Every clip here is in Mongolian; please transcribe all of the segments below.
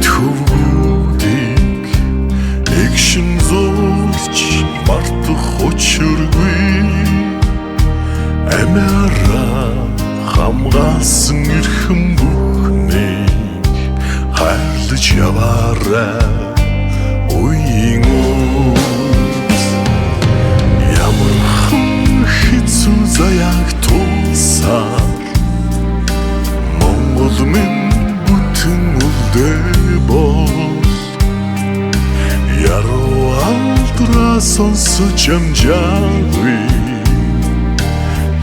төвүүдийг эгшин зулж мартах учиргүй амиараа хамгаалсан эрхэм бүхнийг хайрлаж яваарай үеийн үз ямар хэцүү заяаг тулсаар Монгол минь бүтэн үлдээ бол яруу алдраа сонсож амжаагүй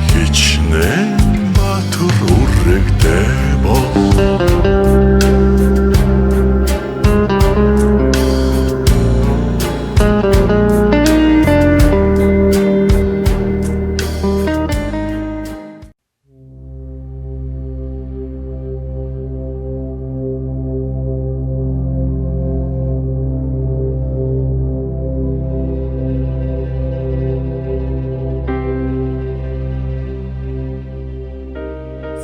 хичнээн баатар үрэгтэй бол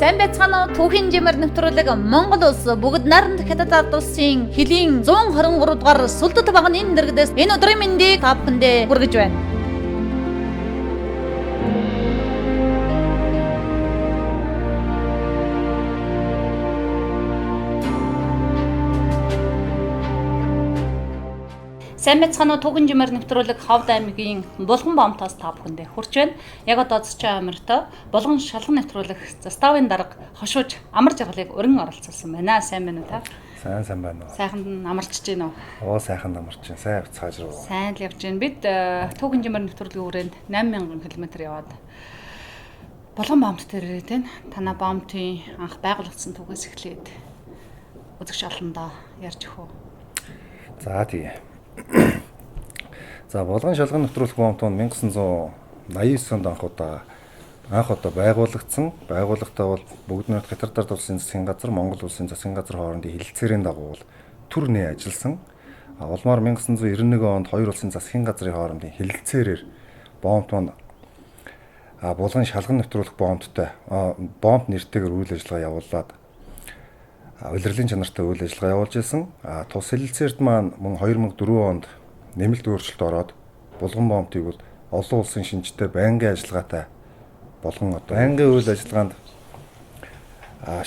Сайн байцгаана уу түүхийн жимээр нэвтрүүлэг Монгол улс бүгд найрамд хятад улсын хилийн 123 дугаар сүлдэт багны энэ дэргэдээс энэ өдрийн мэндийг та бүхэндээ хүргэж байна. Сайн байцгаана уу түүхэн жимээр нэвтрүүлэг Ховд аймгийн Булган бомтоос та бүхэндээ хүрч байна. Яг одоо Зочин аймарт Булган шалган нэвтрүүлэг заставын дарга хошууж амар жаргалыг өргөн оролцуулсан байна. Сайн байна уу та? Сайн байна уу? Сайхан амарч гин үү? Оо сайхан амарч гин. Сайн явцгааж руу. Сайн л явж байна. Бид түүхэн жимээр нэвтрүүлгийн хүрээнд 8000 км яваад Булган бомт дээр ирээд байна. Танаа бомтын анх байгуулагдсан түүхээс эхлээд үзэгч олондоо ярьж өгөө. За тийм. За Булган шалган нэвтрүүлэх бомтон 1989 онд анх удаа байгуулагдсан. Байгууллагатаа бол бүгд найрамд хятад улсын засгийн газар, Монгол улсын засгийн газар хоорондын хэлэлцээрийн дагуу төр нээ ажилласан. Улмаар 1991 онд хоёр улсын засгийн газрын хоорондын хэлэлцээрээр бомт маань Булган шалган нэвтрүүлэх бомттой бомт нэртэйгээр үйл ажиллагаа явуулаад улирлын чанартай үйл ажиллагаа явуулж ирсэн. Тус хэлэлцээрт маань мөн 2004 онд нэмэлт өөрчлөлт ороод Булган бомтыг бол олон улсын шинжтэй байнгын ажиллагаатай болгон одоо байнгын үйл ажиллагаанд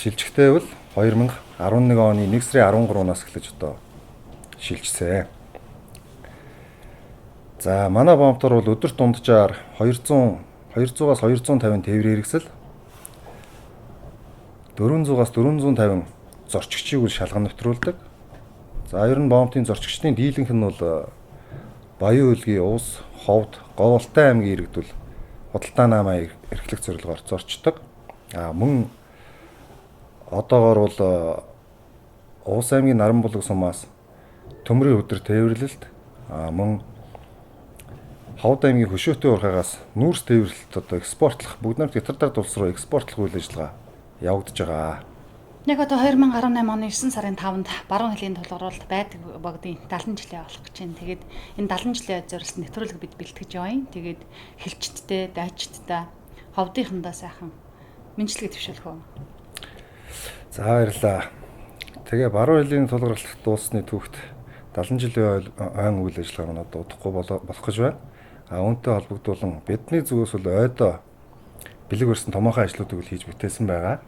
шилжихтэй бол 2011 оны 1 сарын 13-наас эхлэж одоо шилжсэн. За манай бомтор бол өдөрт дунджаар 200-аас 250 тээврийн хэрэгсэл 400-аас 450 зорчигчийг үл шалган нэвтрүүлдэг. За ер нь бомтын зорчигчдын дийлэнх нь бол Баян Хөлгийн Уус, Ховд, Говьолтой аймгийн иргэдүүл худалдаа намаа эрхлэх зорилгоор зорчдог. Мөн одоогоор бол Уус аймгийн Наранбулаг сумаас төмрийн өдөр тээвэрлэлт, мөн Ховд аймгийн Хөшөөтэй урхаагаас нүүрс тээвэрлэлт одоо экспортлох бүгд найрамд хятад улс руу экспортлох үйл ажиллагаа явагдаж байгаа. Яг одоо 2018 оны 9 сарын 5-нд баруун хилийн тулгуурлалт байдаг богдын 70 жилээ болох гэж байна. Тэгээд энэ 70 жилийн зориулсан нэвтрүүлэг бид бэлтгэж яваа. Тэгээд хэлчтдээ, дайчдтай, ховдынхандаа сайхан мэдлэгээ төвшүүлэх үү. За баярлалаа. Тэгээ баруун хилийн тулгуурлалт дуусны түүхт 70 жилийн ойн үйл ажиллагаа маань одоо удахгүй болох гэж байна. Үүнтэй холбогдуулан бидний зүгээс бол ойдоо бэлэг барьсан томоохон ажлуудыг хийж бүтээсэн байгаа.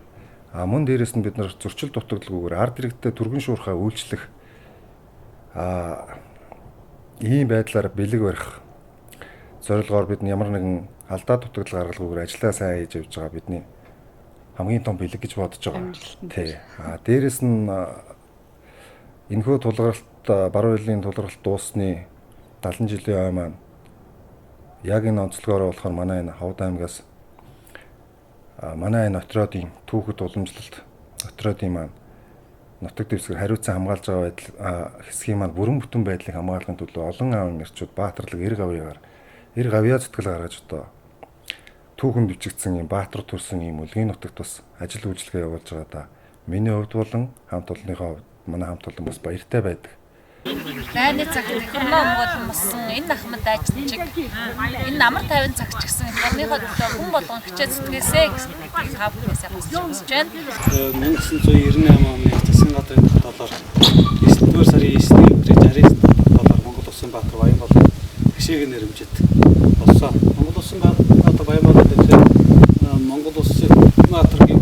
Мөн дээрээс нь бид нар зөрчил дутагдalgүйгээр ард иргэдэд түргэн шуурхаа үйлчлэх ийм байдлаар бэлэг барих зорилгоор бид ямар нэгэн алдаа дутагдал гаргалгүйгээр ажиллаа сайн хийж явж байгаа бидний хамгийн том бэлэг гэж бодож байгаа. Тий. Дээрээс нь энэхүү тулгаралт баруун хилийн тулгаралт дуусны 70 жилийн ой маань яг энэ онцлогоороо болохоор манай энэ Ховд аймгаас манай энэ Нотродын түүхэд уламжлалт Нотродын маань нутаг дэвсгэр хариуцсан хамгаалж байгаа байдал хэсгийн маань бүрэн бүтэн байдлыг хамгаалахын төлөө олон аавын эрчүүд баатарлаг эрг авьяа зүтгэл гаргаж одоо түүхэн бичигдсэн юм баатар төрсөн юм үлгийн нутагт бас ажил үйлчлэгээ явуулж байгаа да. Миний хувьд болон хамт олонныхоо манай хамт олон бас баяртай байдаг. Найны цагт хөрнөө өнгөд муссан энэ ахмад ажилчиг энэ амар 50 цаг ч гэсэн орныхоо төлөө хүн болгон хичээ зүтгээсэй гэсэн гэдгийг та бүхнээс асууж байна. 1998 оны засгийн газрын тогтоолоор 9 тэгшээг нэрмжит болсон. Монгол Улсын Баатар Баянбалаа гэж Монгол Улсын Баатаргийн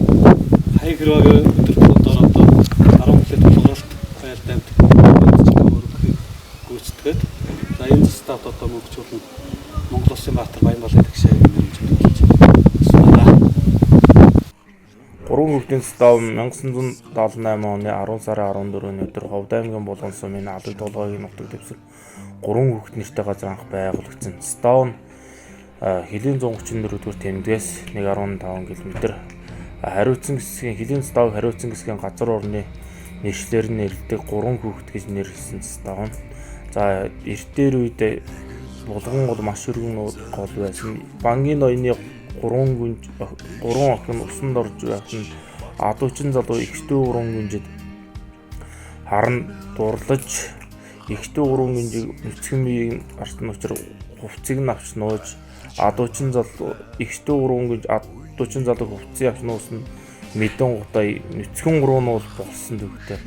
хаяг хэрэг өдөртөөр одоо 10 жилийн тулгуурт байр тавьд өөрөгийг гүйцэтгээд за энэ стат одоо мөнгөчүүлэн Монгол Улсын Баатар Баянбалаа тэгшээг нэрмжит болж байна. Гурван хүүхдийн став 1978 оны 10 сарын 14-ний өдөр Ховд аймгийн Булган сумын алаг толгойн нутаг дэвсэг 3 хүүхэд нэртэй газар анх байгуулагдсан. Став нь хилийн 134-р тэмдгээс 1.5 км. Хариуцсан хэсгийн хилийн став хариуцсан хэсгийн газар орны нэршлэр нь нэрлэдэг 3 хүүхэд гэж нэрлэсэн став нь. За эртээр үед Булган бол маш өргөн гол байсан. Бангийн ноёны 3 охин усанд орж байх нь адуучин залуу ихтэй 3 гүнжид харан дурлаж ихтэй 3 гүнжиг нүцгэн биеийн артн учраа хувцсыг нь авч нууж адуучин залуу ихтэй 3 гүнж адуучин залуу хувцсыг авч нуусан мэдэн гутаа нүцгэн 3 нь бол болсон төгтөө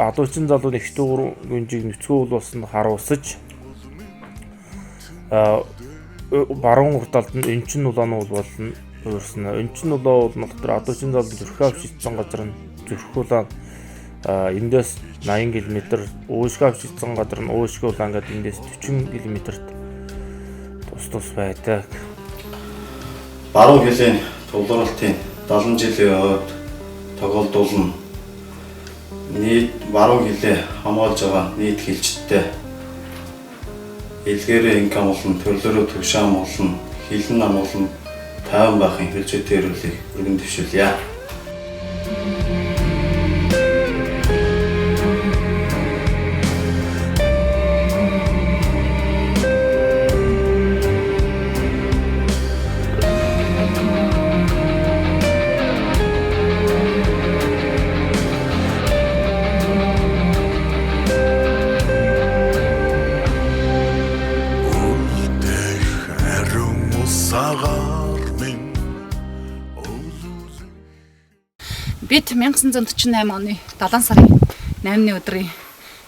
адуучин залуу ихтэй 3 гүнжиг нүцгэн уул болсон харуулсаж баруун урталд нь энчин улаан уул болно уурсан. Энчин улаан уул нь дотор адуучин залуу зүрхээ авчирсан газар нь зүрх улаан эндээс 80 км, өөшгөө авчирсан газар нь өөшгөө улаан гэдэг эндээс 40 км-т тус байдаг. Баруун хилийн тулгуурлалтын 70 жилийн ойд тоглолтуулна. Нийт баруун хилээ хамгаалж байгаа нийт хилчдтэй илгээрээ инкам болон төрлөөрөө төвшин болон хилэн ам болон 50 байхын хилжээтэй ирүүлэх өргөн дэвшүүлье. Бид 1948 оны 7 сарын 8-ны өдрийн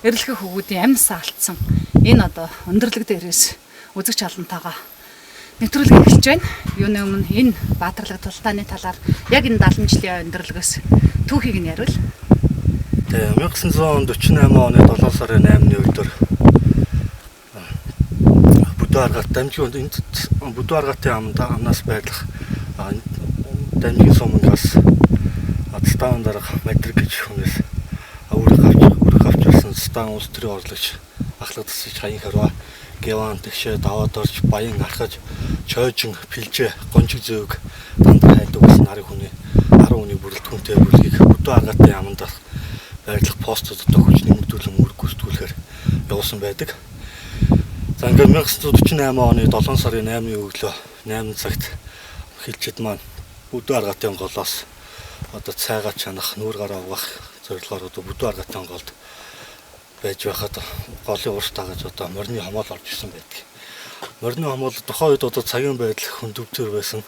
эрэлхэх хөвгүүдийн амьсаа алдсан энэ одоо өндөрлөг дээрээс үзэгч олонтойгоо нэвтрүүлэг эхэлж байна. Юуны өмнө энэ баатарлаг тултааны талаар яг энэ 70 жилийн өндөрлөгөөс түүхийг нь яриул. Тэгээ 1948 оны 7 сарын 8-ны өдөр Бүдүүаргат дамжуулт энд Бүдүүаргатын амнаас байрлах дамжийн сумангаас стан дарга матрик гэж хүнээс үрэх авчирсан стан улс төрийн орлогч ахлагдсаж хаян харва геван тэгшээ даваад орж баян архаж чойжин пилжээ гончиг зөөг дандаа хайдагсан нарыг хүний 10 хүний бүрэлдэхүүнтэй бүлгийг Бүдүүаргатын аманд байрлах постод одоо хүч нэмэгдүүлэн үүрэг гүйцэтгүүлэхээр явуулсан байдаг. За ингээд 1948 оны 7 сарын 8-ны өглөө 8 цагт хилчид маань Бүдүүаргатын голоос одоо цайгаа чанах нүүр гараа угаах зорилгоор одоо Бүдүүаргатын голд байж байхад голын урс тагаж одоо морины хомоол орж ирсэн байдаг. Морины хомоол тухайн үед одоо цагийн байдал хөндөвдөр байсан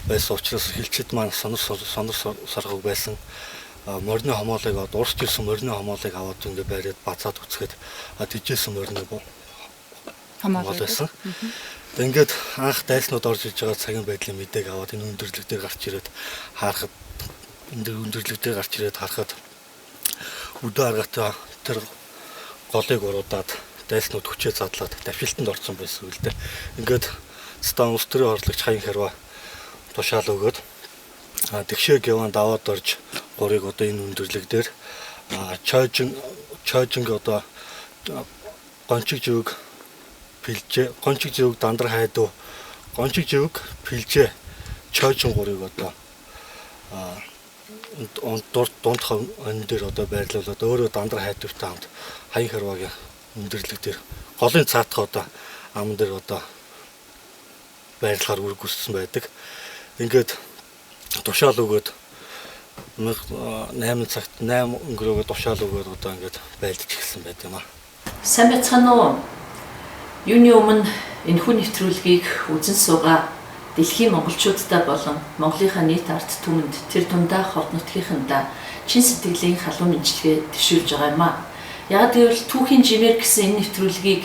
учраас хилчид маань сонор саргаг байсан. Морины хомоолыг урсж ирсэн морины хомоолыг аваад ингээ байраад бацаад үцгээд тийжсэн морины хомоол байсан. Ингээд анх дайснууд орж иж байгаа цагийн байдлын мэдээг аваад энэ өндөрлөг дээр гарч ирээд харахад Бүдүүаргатын тэр голыг уруудаад дайснууд хүчээ задлаад давшилтанд орсон байсан үл дээ. Ингээд стан улс төрийн орлогч хаян харва тушаал өгөөд тэгшээ геван даваад орж гурыг одоо энэ өндөрлөг дээр чойжин одоо гончиг зүг пилжээ гончиг зүг дандар хайдуу гончиг зүг пилжээ чойжин гурыг одоо дунд хон дээр одоо байрлуулад өөрөө дандар хайдвартай хамт хаян харвагийн өндөрлөг дээр голын цаатах одоо ам дээр одоо байрлахаар үр гүйцсэн байдаг. Ингээд тушаал өгөөд 8 цагт 8 өнгөрөөгөө тушаал өгөөд одоо ингээд байлдаж эхэлсэн байт юм аа. Сайн байцгаана уу? Юуны өмнө энэ хүн нэвтрүүлгийг үзэн суугаа дэлхийн монголчуудтай болон Монголынхаа нийт ард түмэнд тэр дундаа хот нутгийнхандаа чин сэтгэлийн халуун мэдлэгээ төвшүүлж байгаа юм аа. Яг гэвэл түүхийн жимээр гэсэн энэ нэвтрүүлгийг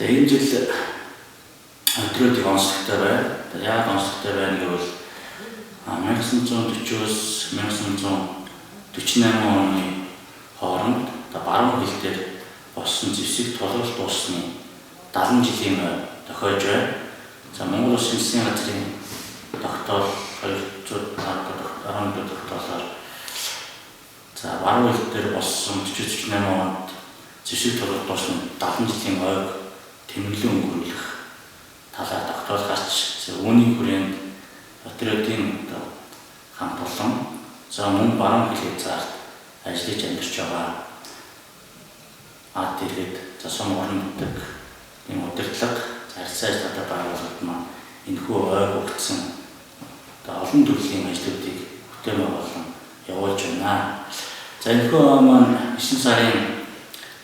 За энэ жил өдрүүдийг онцлогтой байна. Яг онцлогтой байна гэвэл 1940-с 1948 оны хооронд баруун хил дээр болсон зэвсэг тулгалт дуусны 70 жилийн тохиож байна. За Монгол Улсын засгийн газрын тогтоол 214 тогтоолоор за баруун хил дээр болсон 48 онд зэвсэг тулгалт дуусны 70 жилийн ойг тэмдэглэн өнгөрүүлэх талаар тогтоол гарч үүний хүрээнд патриотын хамт олон за мөн баруун хил хязгаарт ажиллаж амьдарч байгаа тэгээд за сум орон нутаг энэ удирдлага зарцаа ажиллагатай байгууллагууд маань энэхүү ойг өгсөн олон төрлийн ажлуудыг бүтээн байгуулан явуулж байна. За энэхүү маань 9 сарын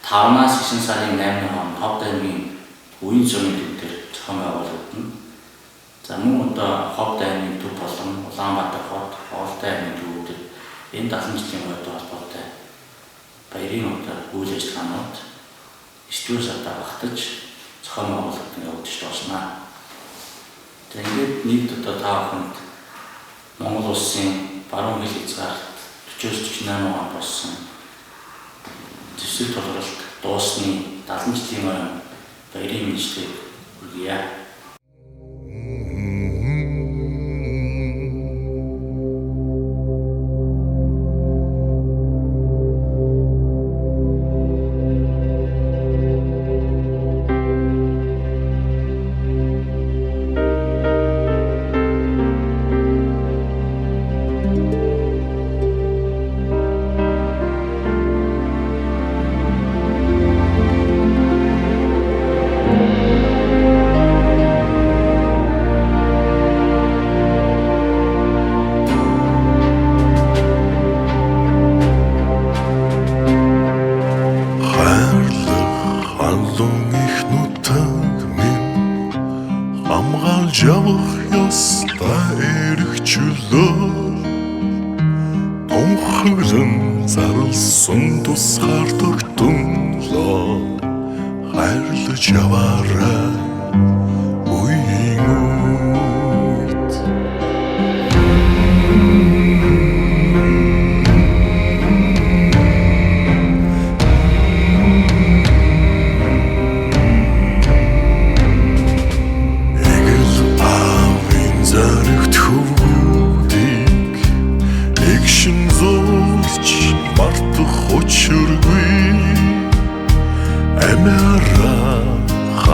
5-аас 9 сарын 8-ны хооронд Ховд аймгийн үеийн сумын төв дээр зохион байгуулагдана. За мөн Ховд аймгийн төв болон Улаанбаатар хот, Ховд аймгийн төвүүдэд энэ 70 жилийн үед холбоотой баярын үйл ажиллагаанууд 9 сард багтаж зохион байгуулалтанд явагдаж дуусна. За ингээд нийт та бүхэнд Монгол Улсын баруун хил хязгаарт 40-48 онд болсон зэвсэг тулгалт дуусны 70 жилийн өмнө баярын мэдлэгийг хүргье. Явах ёстой эрхчлөө Тонхоглон зарлсан тусгаар тогтнолоо хайрлаж яваарай үеийн үед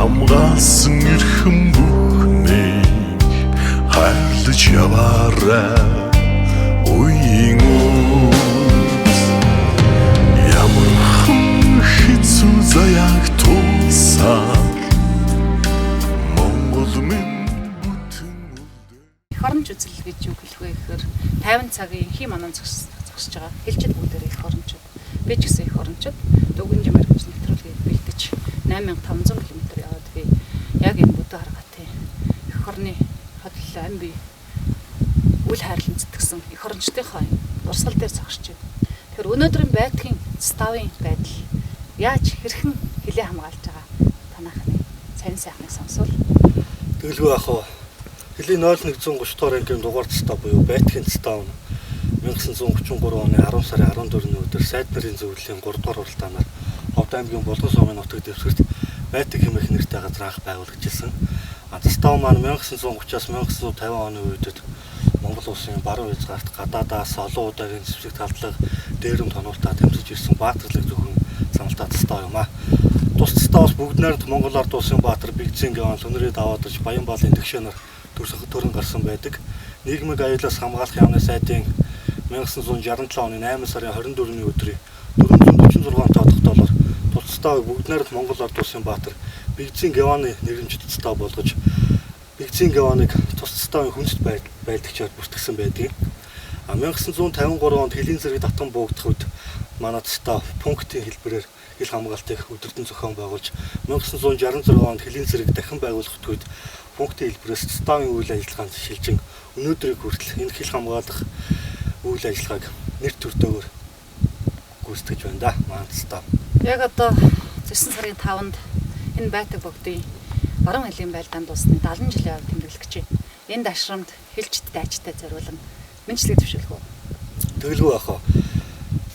хамгаалсан эрхэм бүхнийг хайрлаж яваарай үеийн үед ямархан хэцүү заяаг тулсаар Монгол минь бүтэн үлдээ. Эх оронч үзэл гэж юу хэлэх вэ гэхээр 50 цагийн хий манан зогсож байгаа хэлчихэд бүгдээ эх орончууд. Би ч гэсэн эх орончууд дүгнж мэрэгч нэвтрүүлгийг бэлдэж 8500 км яваад би яг энэ бүдэ харгатын эх орны хөдөл ам би үл хайрлан зүтгэсэн эх орончдынхаа дурсгал дээр зогсож байна. Тэгэхээр өнөөдрийн байдлын ставын байдал яаж хэрхэн хилээ хамгаалж байгаа танахны сайн сайхныг сонсвол тэгэлгүй ах уу хилийн 0130 дугаар ангийн дугаар цэстаа буюу байткын цэстаа 1933 оны 10 сарын 14-ний өдөр сайд нарын зөвлөлийн 3 дугаар уралдаанаар Ховд аймгийн Булган сумын нутаг дэвсгэрт байтаг хэмээх нэртэй газар анх байгуулагдсан. Цэстаа маань 1930-аас 1950 оны үедэд Монгол Улсын баруун хязгаарт гадаадаас олон удаагийн зэвсэг талдлага дээрэм тоноолтаа тэмцэж ирсэн баатарлаг зөвхөн саналтай цэстаа юм а. Тус цэстаа бас бүгд найрамд Монгол Ард улсын баатар Бигзийн гаван Түнрээ даваадж Баянбаалын тэгшээнээр төрөн гарсан байдаг. Нийгмийг аюулаас хамгаалах яамны сайдын 1967 оны 8 сарын 24-ний өдрийн 446 тогтоолоор тусцааг бүгд найрамд Монгол Ард улсын баатар Бигзийн гаваны нэрэмжит цэстаа болгож Бигзийн гаваныг тусцааны хүндэт байлдагчаар бүртгэсэн байдаг. 1953 онд Хилийн зэрэг татан буугдах үед манай цэстаа пунктын хэлбэрээр хил хамгаалтыг өдөртөн зохион байгуулж 1966 онд Хилийн зэрэг дахин байгуулах үед пунктын хэлбэрээс цэстааны үйл ажиллагаанд шилжин өнөөдрийг хүртэл энэ хил хамгаалах үйл ажиллагааг нэр төртөөр гүйцэтгэж байна да маань цэстаа. Яг одоо 9 сарын 5-нд энэ байтаг богдын баруун хэлний байлдаанд дуусны 70 жилийн хувьд тэмдэглэх гэж байна. Энд ашрамд хэлчтэй ажтай зориулан мэнчлэг төвшүүлэх үү? Тэгэлгүй яах вэ?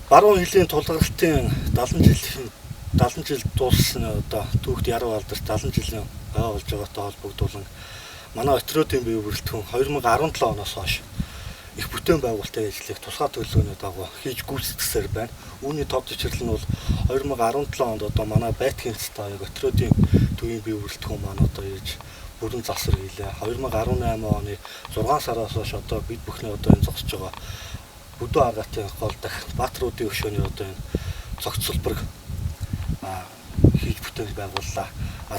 Баруун хэлний тулгуурлалтын 70 жил дууссан одоо түүхт яруу алдарт 70 жилийн байгуулж байгаатай холбогдуулан манай Өтрөөдийн бие бүрэлдэхүүн 2017 оноос хойш их бүтээн байгуулалтын ажлыг тусгай төлөвлөгөөний дагуу хийж гүйцэтгсээр байна. Үүний тод жишрэл нь бол 2017 онд одоо манай Байтгийн цэцтэй Өтрөөдийн төвийн бие бүрэлдэхүүн маань одоо яаж бүрэн засвар хийлээ. 2018 оны 6 сараас хойш одоо бид бүхний одоо энэ зогсож байгаа Бүдүү аргатын гол дахь Баатруудын өшөөний одоо энэ зохицолборг хийж бүтээн байгууллаа.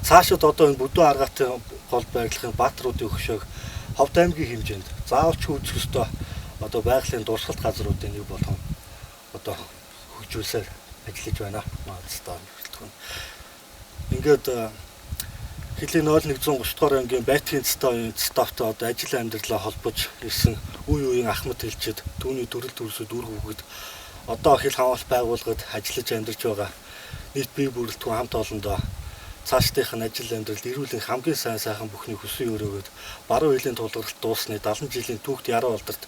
Цаашид одоо энэ Бүдүү аргатын гол байрлахын Баатруудын өшөөг Ховд аймгийн хэмжээнд заавалч үүсэх ёстой одоо байгалийн дурсгалт газруудын нэг болгон одоо хөгжүүлсээр ажиллаж байна. Маадстан бүрэлдэхүүн. Ингээд Хэлийн 0130 дугаар ангийн Байтгийн стафтай одоо ажил амьдралаа холбож ирсэн үе үеийн ахмад хэлчихэд түүний төрөл төрөсөд үр хөвгөд одоо хэл хамгаалалт байгууллагад ажиллаж амьдарч байгаа нийт бие бүрэлдэхүүн хамт олондоо цаашдынх нь ажил амьдралд эрүүл хамгийн сайн сайхан бүхний хүссэн өрөөгд баруун хэлийн тулгуурлалт дуусны 70 жилийн түүхт яруу алдарт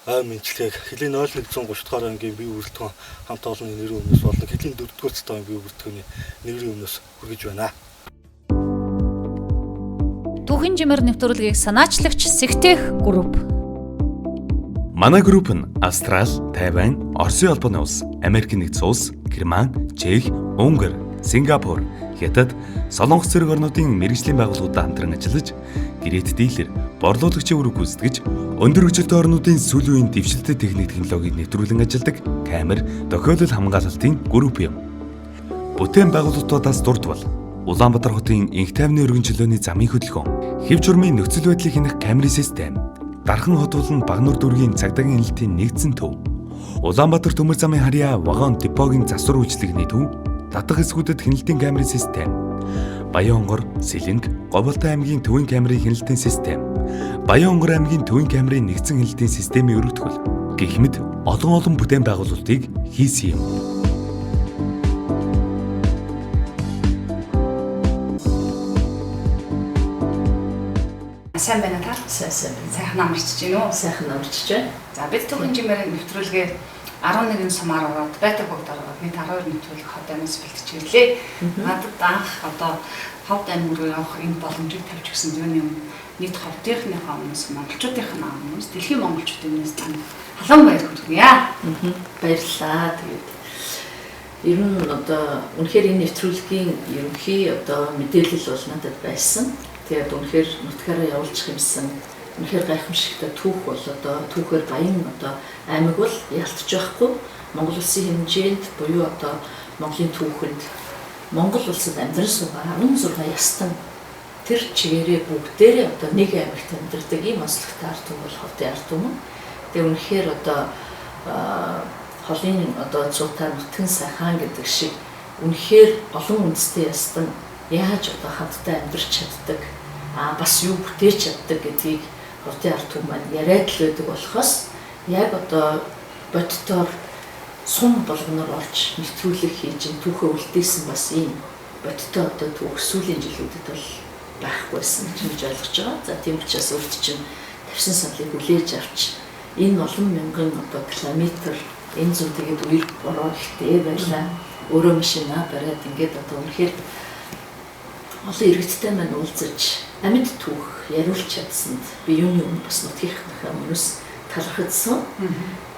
ой мэнчлэгийг Хэлийн 0130 дугаар ангийн бие бүрэлдэхүүн хамт олонны нэрийн өмнөөс болон Хэлийн 4-р цэцтэй бие бүрэлдэхүүний нэрийн өмнөөс хүргэж байна. Түүхийн жимээр нэвтрүүлгийг санаачлагч Сэгтэх групп. Манай групп нь Австрали, Тайвань, Оросын улбаны улс, Америк нэгдсэн улс, Герман, Чех, Унгар, Сингапур, Хятад, Солонгос зэрэг орнуудын мэргэжлийн байгууллагуудад хамтран ажиллаж, гэрээт дийлэр, борлуулагчийн үүрэг гүйцэтгэж, өндөр хөгжилтэй орнуудын сүүлийн үеийн дэвшилтэй техник технологиг нэвтрүүлэн ажилладаг камер, тохиолдол хамгаалалтын групп юм. Бүтээн байгууллагуудаас дурдвал Улаанбаатар хотын Инх тайвны өргөн чөлөөний замын хөдөлгөөн, хэв журмын нөхцөл байдлыг хянах камерын систем, Дархан хот болон Багнуур дүүргийн цагдаагийн хяналтын нэгдсэн төв, Улаанбаатар төмөр замын харьяа вагон депогийн засвар үйлчлэгний төв, татах хэсгүүдэд хяналтын камерын систем, Баян-Онгор, Сэлэнг, Говьолтой аймгийн төвийн камерын хяналтын систем, Баян-Онгор аймгийн төвийн камерын нэгдсэн хяналтын системийн өргөтгөл гэх мэт олон бүтээн байгуулалтыг хийсэн юм. Сайн байна та? Сайн. Сайхан амарчж байна уу? Сайхан амарчж байна. За бид түүхэн жимээр нэвтрүүлгээ 11 сумаар ороод Байтаг богд ороод нийт 12 нэвтрүүлэг Ховд аймаас бэлтэж ирлээ. Надад анх одоо Ховд аймаг руу явах энэ боломжийг тавьж өгсөн зүйн юм нийт Ховдынхныхаа өмнөөс монголчуудынхаа өмнөөс дэлхийн монголчуудын өмнөөс тань халуун баяр хүргэнэ. Баярлалаа. Тэгээд ер нь одоо үнэхээр энэ нэвтрүүлгийн ерөнхий одоо мэдээлэл бол надад байсан. Тэгээд үнэхээр нутгаараа явуулчих юмсан. Үнэхээр гайхамшигтай түүх бол одоо түүхээр баян одоо аймаг бол ялтж байхгүй. Монгол улсын хэмжээнд буюу одоо Монголын түүхэнд Монгол улсад амьдран суугаа 16 ястан тэр чигээрээ бүгдээрээ одоо нэг аймагт амьдардаг ийм онцлогтой ард түмэн бол Ховдын ард түмэн. Тэгээд үнэхээр одоо холын одоо цуутаа нутгийн сайхан гэдэг шиг үнэхээр олон үндэстэй ястан яаж одоо хамтдаа амьдарч чаддаг бас юу бүтээж чаддаг гэдгийг Ховдын ард түмэн маань яриад л байдаг болохоос яг одоо бодтоор сум болгоноор орж нэвтрүүлэг хийж түүхээ үлдээсэн бас ийм бодтой одоо түүх сүүлийн жилүүдэд бол байхгүйсэн гэж ойлгож байгаа. За тийм учраас өөрт чинь тавьсан саналыг хүлээж авч энэ олон мянган одоо километр энэ зүүн тэгээд үер бороо ихтэй байлаа. Өөрөө машина бариад ингээд одоо үнэхээр олон иргэдтэй маань уулзаж амьд түүх яриулж чадсанд би юуны өмнө бас нутгийнхаа өмнөөс талархагдсан.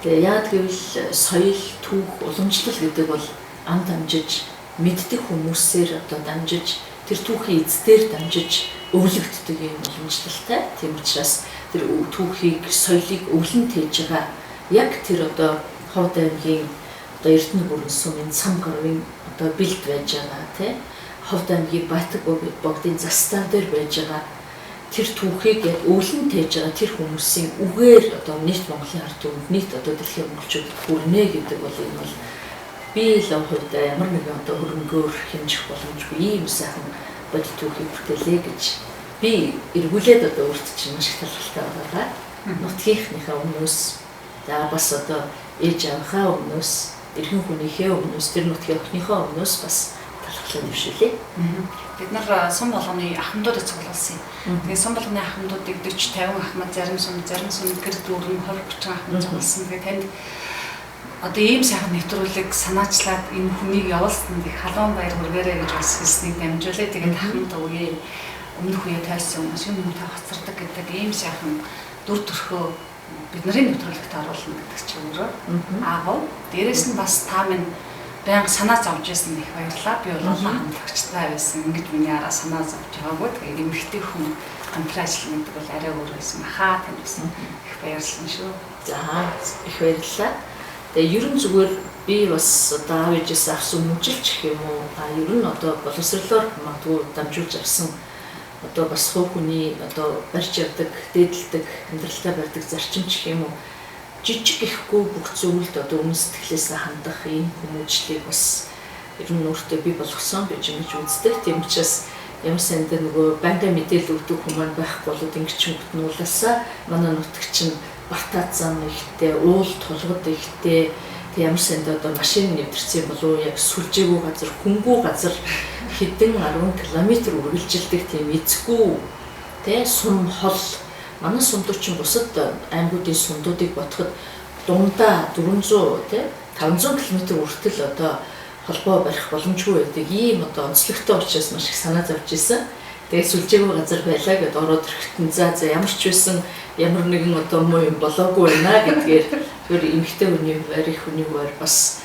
Тэгээ яад гэвэл соёл, түүх, уламжлал гэдэг бол ам дамжиж мэддэг хүмүүсээр одоо дамжиж тэр түүхийн эздээр дамжиж өвлөгддөг юм уламжлалтай. Тийм учраас тэр түүхийг, соёлыг өвлөн тээж байгаа яг тэр одоо Ховд аймгийн одоо Эрдэнэ бүрэн сумын цам гарвын одоо бэлд байж байгаа тий. Ховд аймгийн Байтаг богдын застан дээр байж байгаа тэр түүхийг яг өвлөн тээж байгаа тэр хүмүүсийн үгээр одоо нийт Монголын ард түмэнд нийт одоо дэлхийн монголчуудад хүрнэ гэдэг бол энэ бол би л хувьд ямар нэгэн одоо хөрөнгөөр хэмжих боломжгүй ийм сайхан бодит түүхийг бүтээлээ гэж би эргүүлээд одоо өөрт чинь маш их талархалтай байгаа. Нутгийнхныхаа өмнөөс за бас одоо ээж аваахаа өмнөөс эрхэн хүнийхээ өмнөөс тэр нутгийн охиныхоо өмнөөс бас талхлаа дэвшүүлээ. Бид нар сум болгоны ахмадуудыг цуглуулсан юм. Тэгээд сум болгоны ахмадуудыг 40 50 ахмад, зарим сум гэр дүүрэн 20 30 ахмад цуглуулсан. Тэгээд танд одоо ийм сайхан нэвтрүүлэг санаачлаад энэ хүнийг явуулсан их халуун баяр хүргээрэй гэж бас хэлснийг дамжуулаа. Тэгээд ахмад үеийн өмнөх үеэ тайлсан шинэ хүмүүст хоцордог гэдэг ийм сайхан дүр төрхөө бидний нэвтрүүлэгт оруулна гэдэг чинь өөрөө аав. Дээрээс нь бас та минь байнга санаа зовж байсан их баярлалаа. Би бол хамтлагчтай байсан. Ингэж миний араа санаа зовж байгаагүй. Тэгээд эмэгтэй хүн хамтран ажиллах гэдэг бол арай өөр байсан. Хаа тань байсан. Их баярлсан шүү. За их баярлалаа. Тэгээ ерөн зүгээр би бас одоо аав ээжээс авсан мөжилч гэх юм уу. Ер нь одоо боловсролоор магадгүй дамжуулж авсан одоо бас хуу хүний одоо барьж явдаг, дээдэлдэг, амьдралтай барьдаг зарчим гэх юм уу. Жижиг ихгүй бүх зүйлд одоо өмнө сэтгэлээс хандах ийм хүмүүжлийг бас ер нь өөртөө би болгосон гэж ингэж үздэг. Тийм учраас ямар санд нөгөө банка мэдээлэл өгдөг хүмүүс байх болоод ингэж мөтнүүлээсээ манай нутагч нь бартаацсан ихтэй, уул тулгад ихтэй тэг ямар санд одоо машин нэвтэрсэн болов яг сүлжээгүй газар, хөнгүү газар хэдэн 10 км үргэлжилдэг тийм эцгүй тэг сум хол. Манай сумдууд чинь бусад аймагуудын сумдуудыг бодоход дундаа 400 тий 500 км хүртэл одоо холбоо барих боломжгүй байдаг. Ийм одоо онцлогтой учраас маш их санаа зовж исэн. Тэгээд сүлжээгүй газар байлаа гэд ороод ирэхдээ за ямар ч байсан ямар нэгэн одоо муу юм болоогүй байна гэдгээр тэр эмэгтэй хүний хуваар их хүний хуваар бас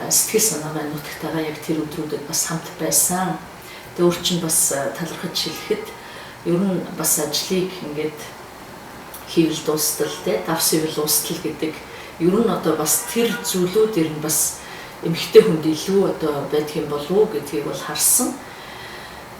сэтгэл санаа маань нутагтайгаа яг тэр өдрүүдэд бас хамт байсан. Тэгээд өөр чинь бас талархаж хэлэхэд ер нь бас ажлыг ингээд хийвэл дуустал те давсвал дуустал гэдэг ер нь одоо бас тэр зүйлүүдэр нь бас эмэгтэй хүнд илүү одоо байдаг юм болов уу гэдгийг бол харсан.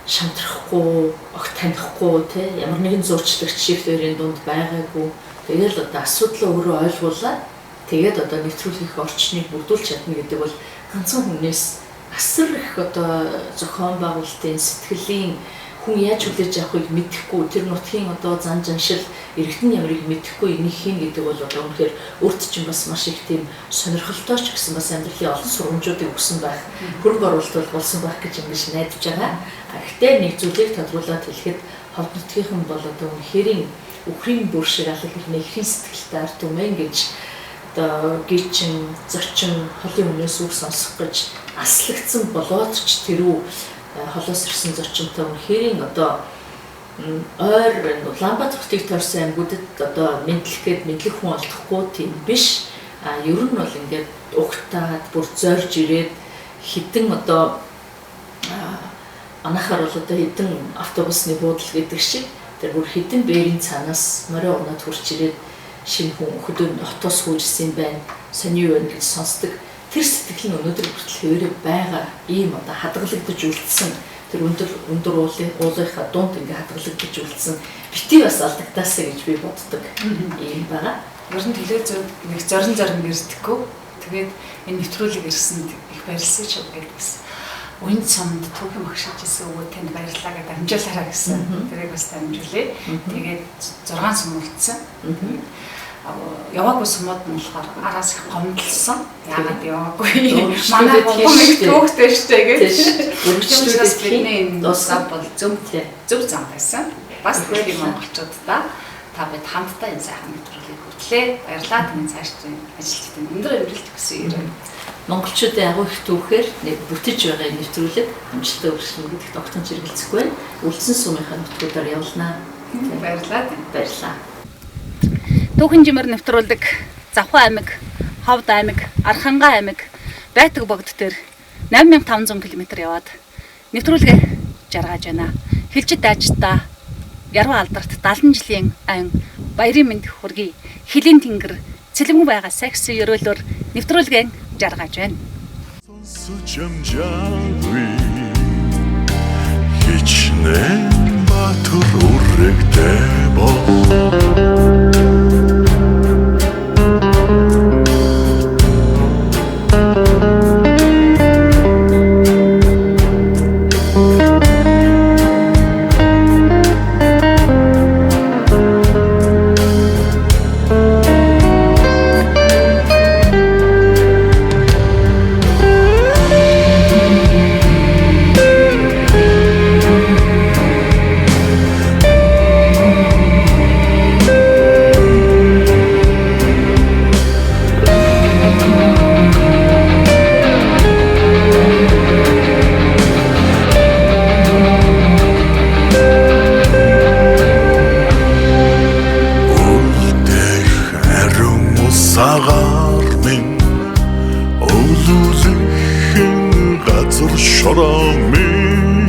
Шантрахгүй, огт танихгүй те ямар нэгэн зурчлагч шиг хоёрын дунд байгаагүй. Тэгэл одоо асуудлаа өөрөө ойлгуулаад тэгээд одоо нэвтрүүлэх орчныг бүрдүүлж чадна гэдэг бол ганцхан хүнээс асар их одоо зохион байгуулалтын сэтгэлийн хүн яаж хүлээж авахыг мэдэхгүй тэр нутгийн одоо зан жаншил иргэдэн ямрыг мэдэхгүй энийг хийн гэдэг бол одоо үнэхээр өөрт чинь бас маш их тийм сонирхолтой ч гэсэн бас амьдралын олон сургамжуудыг өгсөн байх хөрөнгө оруулалт бол болсон байх гэж ингэж найдаж байгаа. Гэхдээ нэг зүйлийг тодруулаад хэлэхэд ховд нутгийнхан бол одоо үнэхэрийн үхрийн бүр шиг алах ихний ихэн сэтгэлтэй ард түмэн гэж одоо гिचэн зочин холын өмнөөс үг сонсох гэж аслагдсан болоод ч тэрүү холоос ирсэн зочинтой үнэхэрийн одоо ойр Улаанбаатартыг тойрсон аймагуудад одоо мэдлэхэд мэдлэг хүн олдохгүй тийм биш. Ер нь бол ингээд угтаад бүр зорж ирээд хідэн одоо анахаар бол одоо хідэн автобусны буудал гэдэг шиг тэр бүр хідэн бээрийн цаанаас морин унаад хурч ирээд шинэ хүн хөдөө хотоос хуржсэн байна. Сони юу вэ гэж сонсдог. Тэр сэтгэл нь өнөөдөр хүртэл хэвээрээ байгаа ийм одоо хадгалагдаж үлдсэн тэр өндөр уулынхаа дунд ингээ хадгалагдаж үлдсэн бити бас алдагдаасаа гэж би боддог ийм байгаа. Ер нь телевизэд нэг зорин ирдэхгүй. Тэгээд энэ нэвтрүүлэг ирсэнд их баярлсан ч гэдэг гэсэн. Үн цамд түүхэн багшиж исэн өвөө танд баярлалаа гэдэг амжуулаарай гэсэн. Тэрийг бас дамжуулъя. Тэгээд 6 сум үлдсэн. Яваагүй сумууд нь болохоор араас их гомдлсон. Яагаад яваагүй? Манай хүмүүс түүхтэй штэ гэж. Үргэлжлүүлээд бидний дуусаа бол зөв зам байсан. Бас тэр монголчуудаа та бид хамтдаа энэ сайхан нэвтрүүлгийг хөтлөө. Баярлалаа таны цаашдын ажилчдын өндөр амжилт хүсье. Монголчуудын агуу их түүхээр бүтэж байгаа нэвтрүүлэг амжилттай өргөжлөн гэдэгт огтхон зэрэгэлзэхгүй байна. Үлдсэн сумынхаа нутгуудаар явуулнаа. Баярлалаа. Түүхэн жимэр нэвтрүүлэг Завхан аймаг, Ховд аймаг, Архангай аймаг, Байтаг богд дээр 8500 км яваад нэвтрүүлгээ жаргаж байна. Хилжид дайчдаа Яруу алдарт 70 жилийн айн баярын мэнд хүргэе. Хилийн тэнгэр цэлмэн байгаа сакс өрөөлөөр нэвтрүүлгээ жаргаж байна. Хичнээн батөр үрэгтэй боо. газар шороомын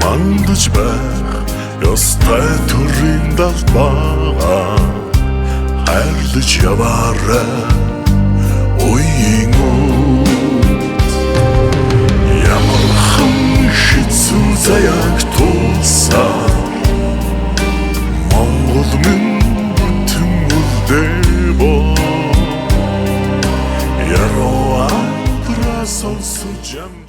мандаж байх ёстой төрийн далбаа хайрлаж яваарай үеийн ямархан хэцүү заяаг тулсаа Монгол минь бүтэн үлдээбо яроо амтраа сонсож амж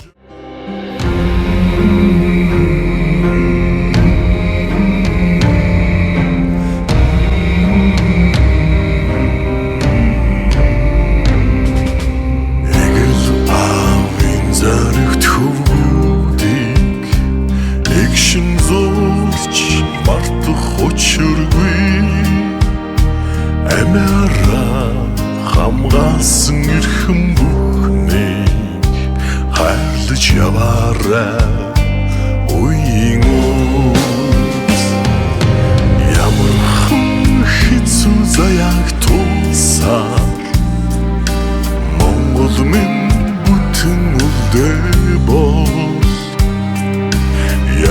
хамгаалсан эрхэм бүхнийг хайрлаж яваарай үеийн ямархан хэцүү заяаг тулсаа Монгол минь бүтэн үлдээбо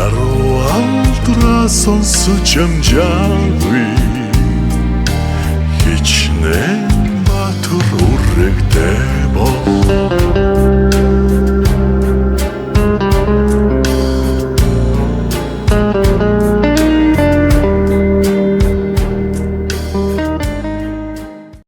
яруу алдраа сонсож амжаагүй хичнээн баатар үрэгтэй бол